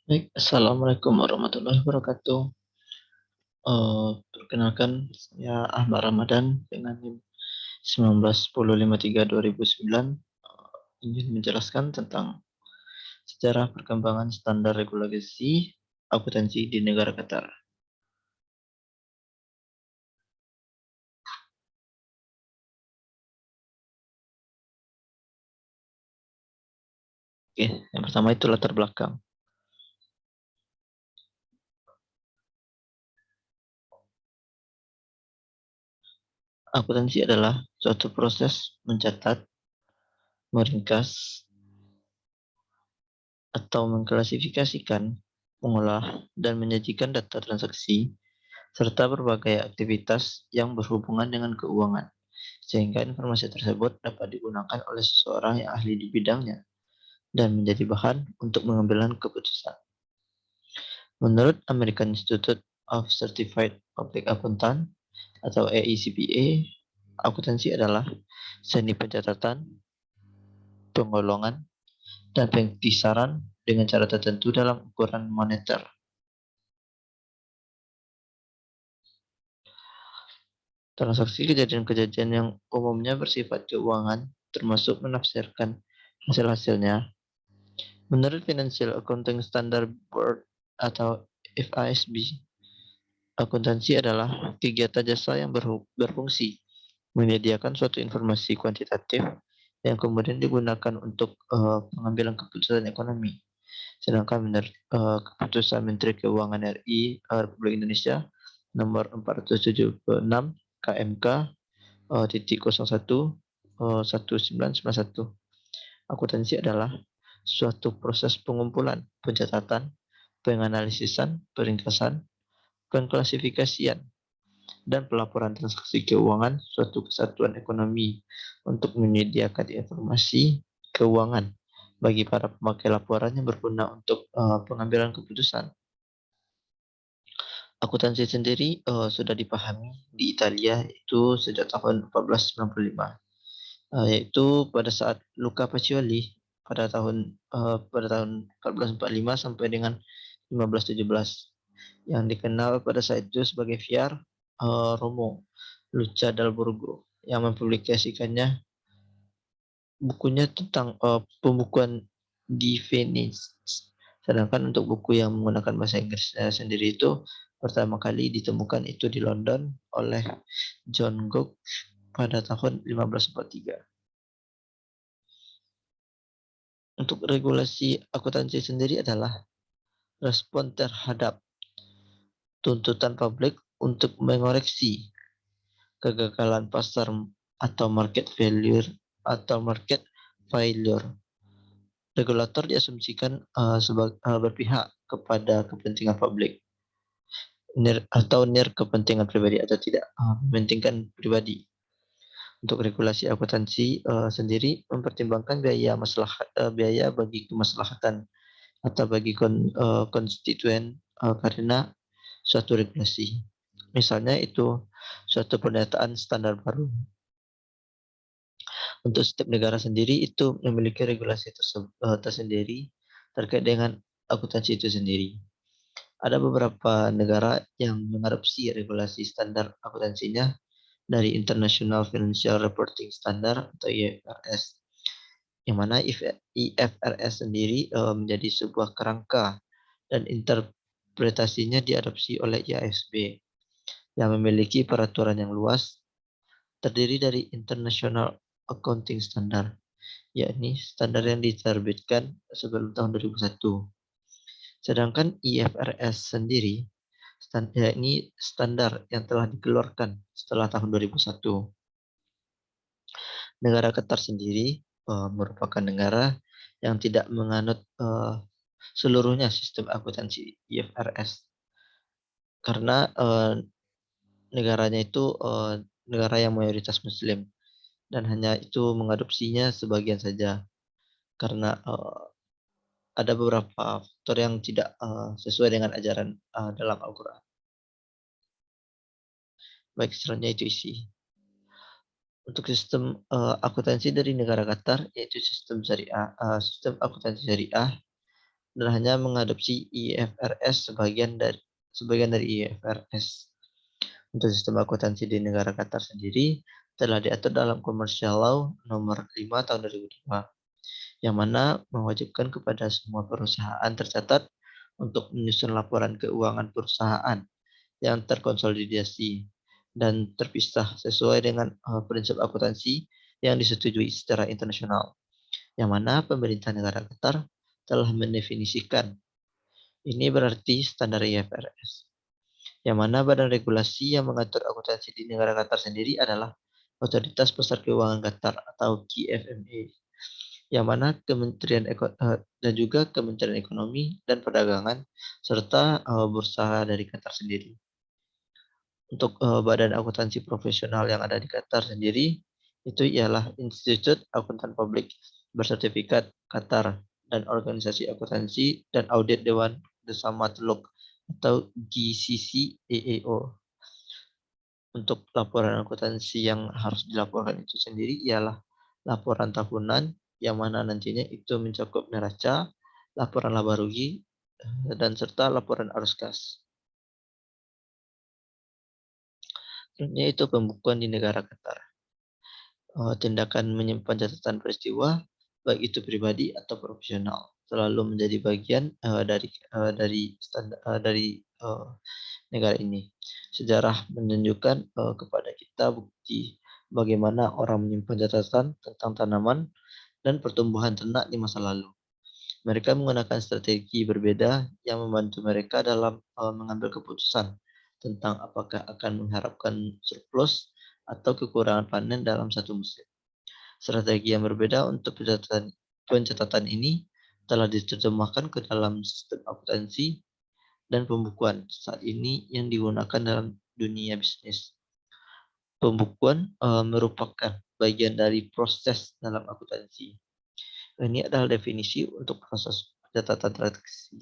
Baik, assalamualaikum warahmatullahi wabarakatuh. Perkenalkan, saya Ahmad Ramadan dengan NIM 191053-2009, ingin menjelaskan tentang sejarah perkembangan standar regulasi akuntansi di negara Qatar. Oke, yang pertama itu latar belakang. Akuntansi adalah suatu proses mencatat, meringkas, atau mengklasifikasikan, mengolah, dan menyajikan data transaksi serta berbagai aktivitas yang berhubungan dengan keuangan, sehingga informasi tersebut dapat digunakan oleh seseorang yang ahli di bidangnya dan menjadi bahan untuk mengambil keputusan. Menurut American Institute of Certified Public Accountant atau AICPA, akuntansi adalah seni pencatatan, penggolongan, dan pengkisaran dengan cara tertentu dalam ukuran moneter. Transaksi kejadian-kejadian yang umumnya bersifat keuangan, termasuk menafsirkan hasil-hasilnya. Menurut Financial Accounting Standard Board atau FASB, akuntansi adalah kegiatan jasa yang berfungsi menyediakan suatu informasi kuantitatif yang kemudian digunakan untuk pengambilan keputusan ekonomi. Sedangkan menurut keputusan Menteri Keuangan RI Republik Indonesia nomor 476 KMK titik 01 1991, akuntansi adalah suatu proses pengumpulan, pencatatan, penganalisisan, peringkasan, pengklasifikasian, dan pelaporan transaksi keuangan suatu kesatuan ekonomi untuk menyediakan informasi keuangan bagi para pemakai laporan yang berguna untuk pengambilan keputusan. Akuntansi sendiri sudah dipahami di Italia itu sejak tahun 1495, yaitu pada saat Luca Pacioli pada tahun 1445 sampai dengan 1517, yang dikenal pada saat itu sebagai Via Romo Luca dal Borgo, yang mempublikasikannya bukunya tentang pembukuan di Venice. Sedangkan untuk buku yang menggunakan bahasa Inggris sendiri itu pertama kali ditemukan itu di London oleh John Gooch pada tahun 1543. Untuk regulasi akuntansi sendiri adalah respon terhadap tuntutan publik untuk mengoreksi kegagalan pasar atau market failure. Regulator diasumsikan berpihak kepada kepentingan publik atau kepentingan pribadi atau tidak mementingkan pribadi. Untuk regulasi akuntansi sendiri mempertimbangkan biaya bagi kemaslahatan atau bagi konstituen karena suatu regulasi. Misalnya itu suatu pendataan standar baru. Untuk setiap negara sendiri itu memiliki regulasi tersendiri terkait dengan akuntansi itu sendiri. Ada beberapa negara yang mengadopsi regulasi standar akuntansinya dari International Financial Reporting Standard atau IFRS, yang mana IFRS sendiri menjadi sebuah kerangka dan interpretasinya diadopsi oleh IASB yang memiliki peraturan yang luas, terdiri dari International Accounting Standard, yakni standar yang diterbitkan sebelum tahun 2001. Sedangkan IFRS sendiri yakni standar yang telah dikeluarkan setelah tahun 2001. Negara Qatar sendiri merupakan negara yang tidak menganut seluruhnya sistem akuntansi IFRS karena negaranya itu negara yang mayoritas Muslim dan hanya itu mengadopsinya sebagian saja karena ada beberapa faktor yang tidak sesuai dengan ajaran dalam Al-Quran. Baik, selanjutnya itu isi. Untuk sistem akuntansi dari negara Qatar, yaitu sistem syariah, sistem akuntansi syariah dan hanya mengadopsi IFRS sebagian dari IFRS. Untuk sistem akuntansi di negara Qatar sendiri telah diatur dalam Commercial Law Nomor 5 Tahun 2005, yang mana mewajibkan kepada semua perusahaan tercatat untuk menyusun laporan keuangan perusahaan yang terkonsolidasi dan terpisah sesuai dengan prinsip akuntansi yang disetujui secara internasional, yang mana pemerintah negara Qatar telah mendefinisikan. Ini berarti standar IFRS, yang mana badan regulasi yang mengatur akuntansi di negara Qatar sendiri adalah Otoritas Pasar Keuangan Qatar atau KFMA, yang mana dan juga Kementerian Ekonomi dan Perdagangan serta bursa dari Qatar sendiri. Untuk badan akuntansi profesional yang ada di Qatar sendiri itu ialah Institut Akuntan Publik bersertifikat Qatar dan Organisasi Akuntansi dan Audit Dewan Desa Matluk atau GCC-AAO. Untuk laporan akuntansi yang harus dilaporkan itu sendiri ialah laporan tahunan, yang mana nantinya itu mencakup neraca, laporan laba rugi, dan serta laporan arus kas. Selanjutnya itu pembukuan di negara Qatar. Tindakan menyimpan catatan peristiwa, baik itu pribadi atau profesional, selalu menjadi bagian dari negara ini. Sejarah menunjukkan kepada kita bukti bagaimana orang menyimpan catatan tentang tanaman dan pertumbuhan ternak di masa lalu. Mereka menggunakan strategi berbeda yang membantu mereka dalam mengambil keputusan tentang apakah akan mengharapkan surplus atau kekurangan panen dalam satu musim. Strategi yang berbeda untuk pencatatan ini telah diterjemahkan ke dalam sistem akuntansi dan pembukuan saat ini yang digunakan dalam dunia bisnis. Pembukuan merupakan bagian dari proses dalam akuntansi. Ini adalah definisi untuk proses pencatatan transaksi.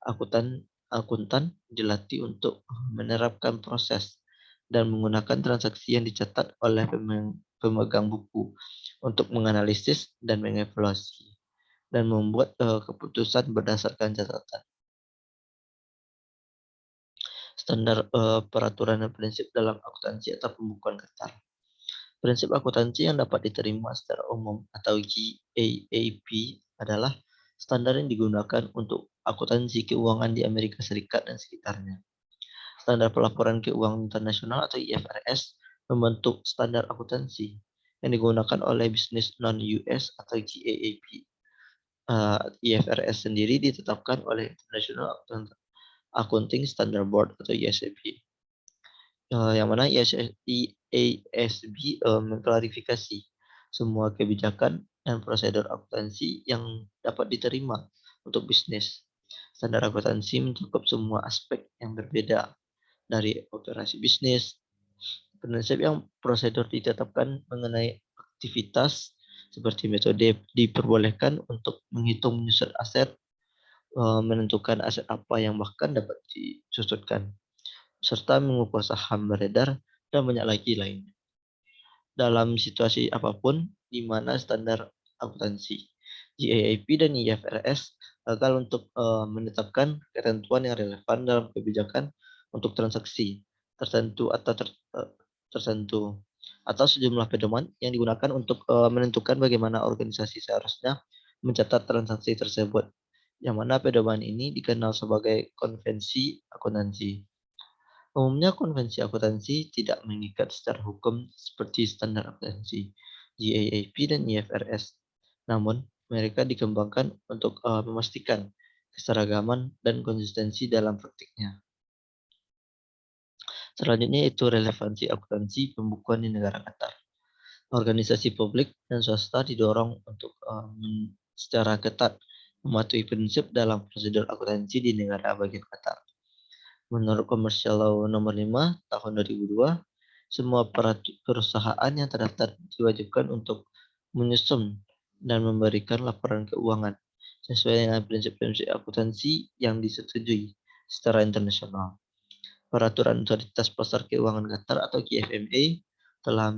Akuntan dilatih untuk menerapkan proses dan menggunakan transaksi yang dicatat oleh pemegang buku untuk menganalisis dan mengevaluasi dan membuat keputusan berdasarkan catatan. Standar peraturan dan prinsip dalam akuntansi atau pembukuan Qatar. Prinsip akuntansi yang dapat diterima secara umum atau GAAP adalah standar yang digunakan untuk akuntansi keuangan di Amerika Serikat dan sekitarnya. Standar pelaporan keuangan internasional atau IFRS membentuk standar akuntansi yang digunakan oleh bisnis non-US atau GAAP. IFRS sendiri ditetapkan oleh International Accounting Standard Board atau IASB. Yang mana IASB mengklarifikasi semua kebijakan dan prosedur akuntansi yang dapat diterima untuk bisnis. Standar akuntansi mencakup semua aspek yang berbeda dari operasi bisnis. Prinsip yang prosedur ditetapkan mengenai aktivitas seperti metode diperbolehkan untuk menghitung menyusut aset, menentukan aset apa yang bahkan dapat disusutkan, serta mengukur saham beredar, dan banyak lagi lainnya. Dalam situasi apapun, di mana standar akuntansi, GAAP dan IFRS gagal untuk menetapkan ketentuan yang relevan dalam kebijakan untuk transaksi tertentu atau sejumlah pedoman yang digunakan untuk menentukan bagaimana organisasi seharusnya mencatat transaksi tersebut, yang mana pedoman ini dikenal sebagai konvensi akuntansi. Umumnya konvensi akuntansi tidak mengikat secara hukum seperti standar akuntansi, GAAP dan IFRS. Namun, mereka dikembangkan untuk memastikan keseragaman dan konsistensi dalam praktiknya. Selanjutnya itu relevansi akuntansi pembukuan di negara Qatar. Organisasi publik dan swasta didorong untuk secara ketat mematuhi prinsip dalam prosedur akuntansi di negara bagian Qatar. Menurut Commercial Law Nomor 5 Tahun 2002, semua perusahaan yang terdaftar diwajibkan untuk menyusun dan memberikan laporan keuangan sesuai dengan prinsip-prinsip akuntansi yang disetujui secara internasional. Peraturan Otoritas Pasar Keuangan Qatar atau KFMA telah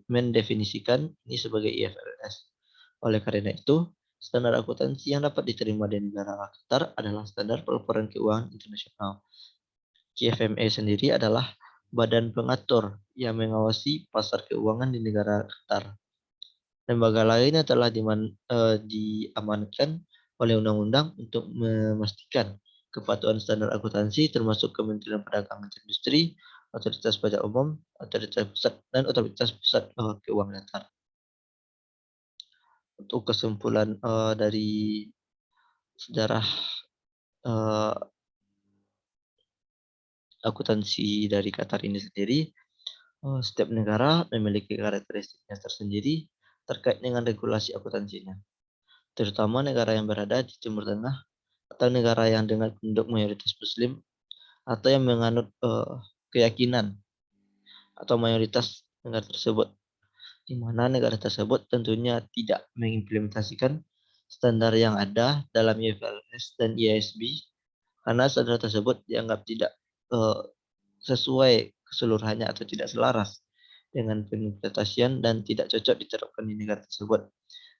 mendefinisikan ini sebagai IFRS. Oleh karena itu, Standar akuntansi yang dapat diterima di negara Qatar adalah Standar Pelaporan Keuangan Internasional. KFMA sendiri adalah badan pengatur yang mengawasi pasar keuangan di negara Qatar. Lembaga lainnya telah diamankan oleh undang-undang untuk memastikan kepatuhan standar akuntansi termasuk Kementerian Perdagangan dan Industri, Otoritas Pajak Umum, Otoritas Pusat, dan Otoritas Pusat Keuangan Datar. Untuk kesimpulan dari sejarah eh, akuntansi dari Qatar ini sendiri, setiap negara memiliki karakteristiknya tersendiri terkait dengan regulasi akuntansinya, terutama negara yang berada di Timur Tengah atau negara yang dengan penduduk mayoritas Muslim atau yang menganut keyakinan atau mayoritas negara tersebut, di mana negara tersebut tentunya tidak mengimplementasikan standar yang ada dalam IFRS dan IASB karena standar tersebut dianggap tidak eh, sesuai keseluruhannya atau tidak selaras dengan pengimplementasian dan tidak cocok diterapkan di negara tersebut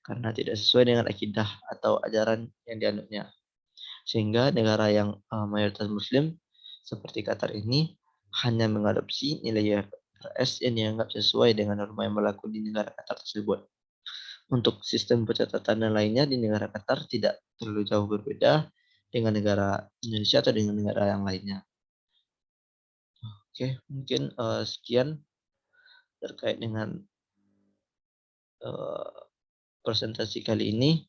karena tidak sesuai dengan akidah atau ajaran yang dianutnya. Sehingga negara yang mayoritas Muslim seperti Qatar ini hanya mengadopsi nilai IFRS yang dianggap sesuai dengan norma yang berlaku di negara Qatar tersebut. Untuk sistem pencatatan dan lainnya di negara Qatar tidak terlalu jauh berbeda dengan negara Indonesia atau dengan negara yang lainnya. Oke, mungkin sekian terkait dengan presentasi kali ini.